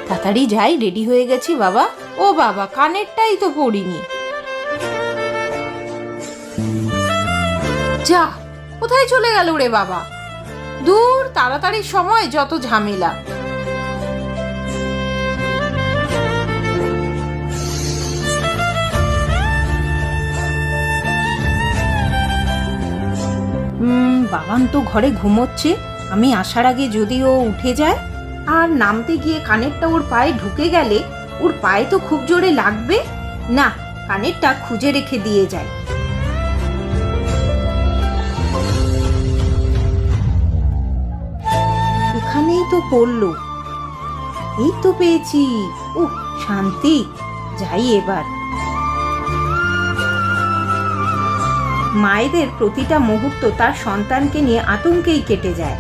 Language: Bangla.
তাড়াতাড়ি যাই, রেডি হয়ে গেছি বাবা। ও বাবা, কানেরটাই তো পরিনি। যা, কোথায় চলে গেল রে বাবা? দূর, তাড়াতাড়ি সময় যত ঝামেলা। বাবান তো ঘরে ঘুমোচ্ছে। আমি আসার আগে যদি ও উঠে যায় আর নামতে গিয়ে কানেরটা ওর পায়ে ঢুকে গেলে, ওর পায়ে তো খুব জোরে লাগবে। না, কানেরটা খুঁজে রেখে দিয়ে যায়। এখানেই তো পড়লো। এই তো পেয়েছি। উহ, শান্তি। যাই এবার। মায়েদের প্রতিটা মুহূর্ত তার সন্তানকে নিয়ে আতঙ্কেই কেটে যায়।